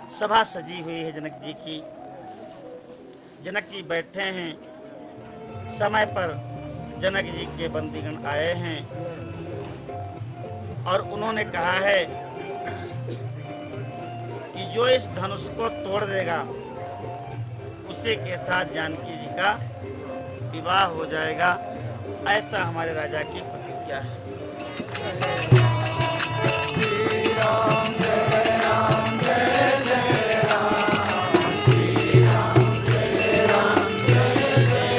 सभा सजी हुई है जनक जी की। जनक जी बैठे हैं, समय पर जनक जी के बंदीगण आए हैं और उन्होंने कहा है कि जो इस धनुष को तोड़ देगा उसी के साथ जानकी जी का विवाह हो जाएगा। ऐसा हमारे राजा की प्रतिज्ञा है। श्री राम जय राम जय जय राम, श्री राम जय राम जय जय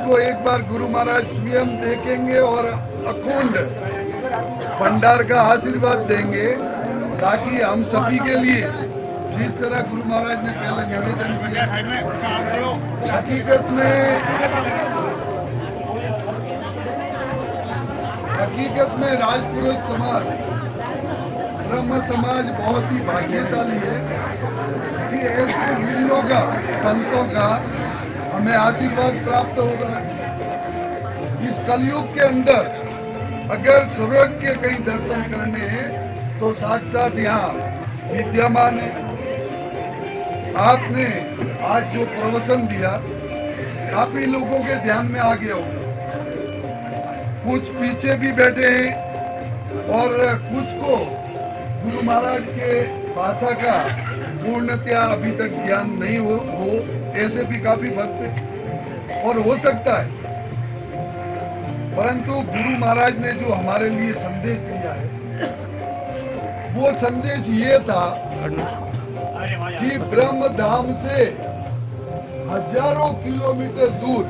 को एक बार गुरु महाराज स्वयं देखेंगे और अखंड भंडार का आशीर्वाद देंगे, ताकि हम सभी के लिए जिस तरह गुरु महाराज ने पहले निवेदन किया, हकीकत में राजपुरोहित समाज, ब्रह्म समाज बहुत ही भाग्यशाली है कि ऐसे वीरों का, संतों का हमें आशीर्वाद प्राप्त हो रहा है। इस कलयुग के अंदर अगर स्वर्ग के कई दर्शन करने हैं तो साक्षात यहाँ विद्यमान है। आपने आज जो प्रवचन दिया काफी लोगों के ध्यान में आ गया होगा। कुछ पीछे भी बैठे हैं और कुछ को गुरु महाराज के भाषा का पूर्णतया अभी तक ज्ञान नहीं हो ऐसे भी काफी भक्त हैं और हो सकता है। परंतु गुरु महाराज ने जो हमारे लिए संदेश दिया है, वो संदेश ये था कि ब्रह्म धाम से हजारों किलोमीटर दूर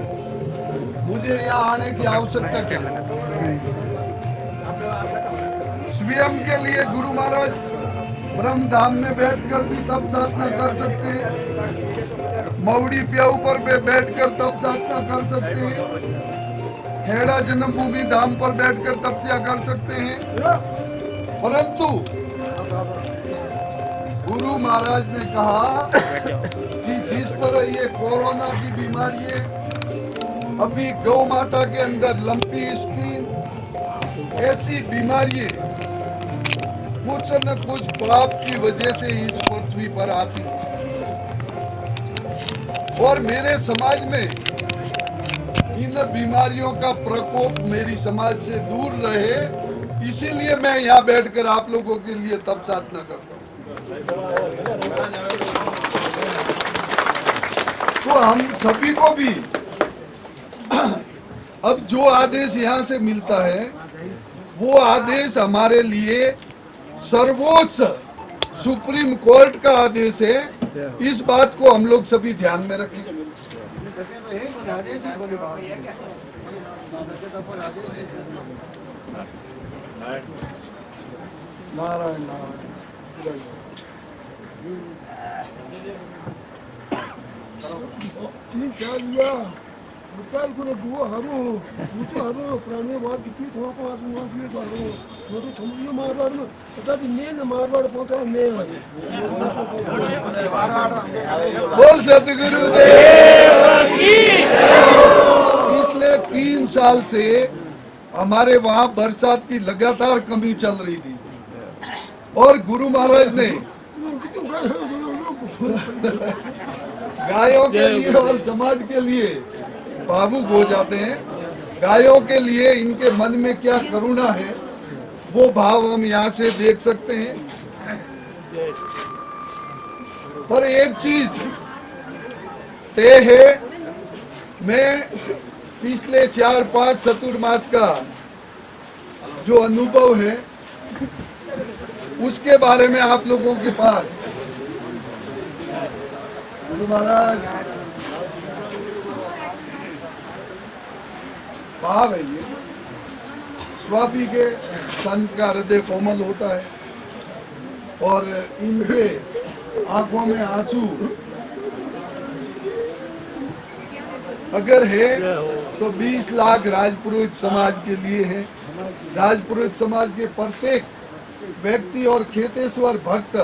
मुझे यहाँ आने की आवश्यकता क्या है। स्वयं के लिए गुरु महाराज ब्रह्म धाम में बैठकर भी तप साधना कर सकते हैं, मौड़ी प्याऊ पर बैठकर तप साधना कर सकते हैं, खेड़ा जन्मभूमि धाम पर बैठकर तपस्या कर सकते हैं। परंतु गुरु महाराज ने कहा कि जिस तरह ये कोरोना की बीमारी है, अभी गौ माता के अंदर लंपी स्किन, ऐसी बीमारी कुछ न कुछ पाप की वजह से इस पृथ्वी पर आती है और मेरे समाज में इन बीमारियों का प्रकोप मेरी समाज से दूर रहे, इसीलिए मैं यहाँ बैठकर आप लोगों के लिए तप साधना करता हूँ। तो हम सभी को भी अब जो आदेश यहाँ से मिलता है, वो आदेश हमारे लिए सर्वोच्च सुप्रीम कोर्ट का आदेश है। इस बात को हम लोग सभी ध्यान में रखें। नारायण नारायण बोल सतगुरुदेव की। पिछले 3 साल से हमारे वहाँ बरसात की लगातार कमी चल रही थी और गुरु महाराज ने गायों के लिए और समाज के लिए भावुक हो जाते हैं। गायों के लिए इनके मन में क्या करुणा है, वो भाव हम यहाँ से देख सकते हैं। पर एक चीज तय है, मैं पिछले 4-5 चतुर्मास का जो अनुभव है उसके बारे में आप लोगों के पास गुरु महाराज भाव है। ये स्वामी के संत का हृदय कोमल होता है और इनके आंखों में आंसू अगर है तो 20 लाख राजपुरोहित समाज के लिए है। राजपुरोहित समाज के प्रत्येक व्यक्ति और खेतेश्वर भक्त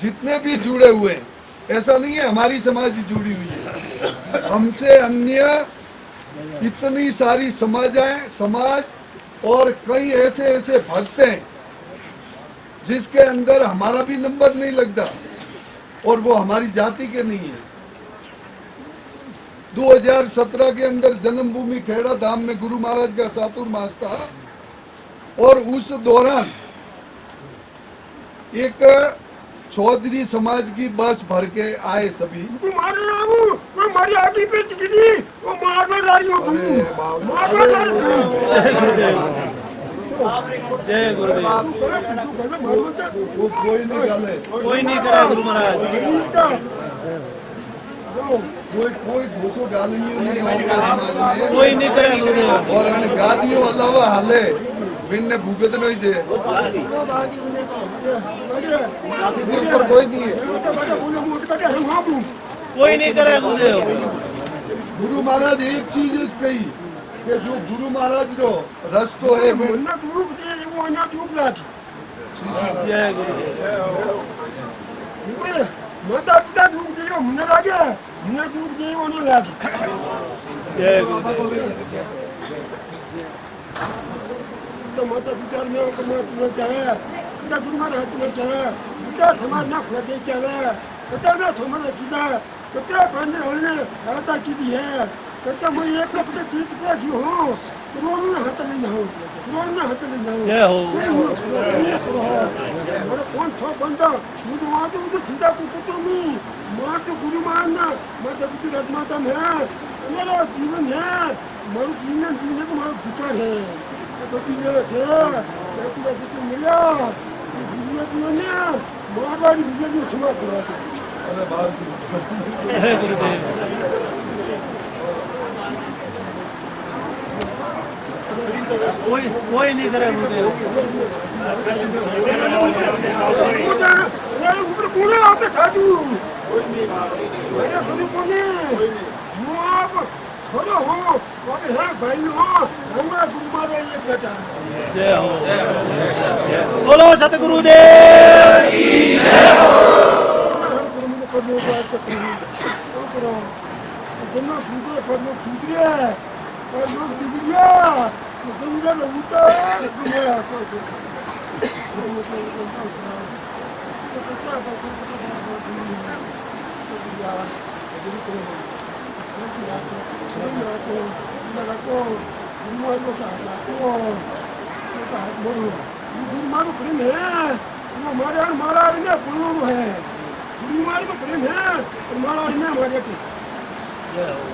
जितने भी जुड़े हुए हैं, ऐसा नहीं है हमारी समाज ही जुड़ी हुई है, हमसे अन्य इतनी सारी समाज और कई ऐसे ऐसे भक्त हैं जिसके अंदर हमारा भी नंबर नहीं लगता और वो हमारी जाति के नहीं है। 2017 के अंदर जन्मभूमि खेड़ा धाम में गुरु महाराज का चातुर्मास था और उस दौरान एक चौधरी समाज की बस भर के आए सभी। वो कोई नहीं करे गुरु महाराज। कोई घूसो गालियों नहीं है उनके समाज में कोई नहीं करे गुरुदेव। और अन गादियों अलावा हाले बिन भूगत नहीं से ऊपर कोई नहीं है। कोई नहीं करे गुरुदेव। गुरु महाराज एक चीज इस कही कि जो गुरु महाराज रो रस्तो है वो जय गुरुदेव। माता पिता दुख दियो મને લાગે મને દુખ દેવો ન લાગે जय गुरुदेव। તો માતા પિતા ને કમા ચાહે પિતા ગુરુ महाराज ने चाहे पिता समाज ना फटे चाहे पिता ना समाज सीधा पिता पांच होने राता की दी है पिता मैं एक अपने चीज पे की हो रोन ना हाथ नहीं हो रोन ना हाथ नहीं हो जय हो। और कौन था बंदा मुझे वहां तो मुझे सीधा पूछो तो मैं मां तो गुरु मानना मैं जब की रत्माता में मेरा जीवन है मेरा जीवन जीने का मेरा विचार है तो तीन है एक बार मिला दुनिया महाबारी विजय क्षमा करा अरे बात जय गुरुदेव। कोई नहीं करे गुरुदेव। मेरे ऊपर कौन आपने साधु मेरे सभी कोने आप थोड़ा हो आप है भाई हो हमारा गुरु महाराज ये बेटा जय हो। बोलो सतगुरुदेव की जय हो। जन्म फूटे फूटे फूटे और लोग बिगड़िया समझा लगता है दुनिया गुरुमारो प्रेम है हमारे महाराज ने गुरु है गुरुमारो प्रेम है और महाराज ने हमारे जय हो।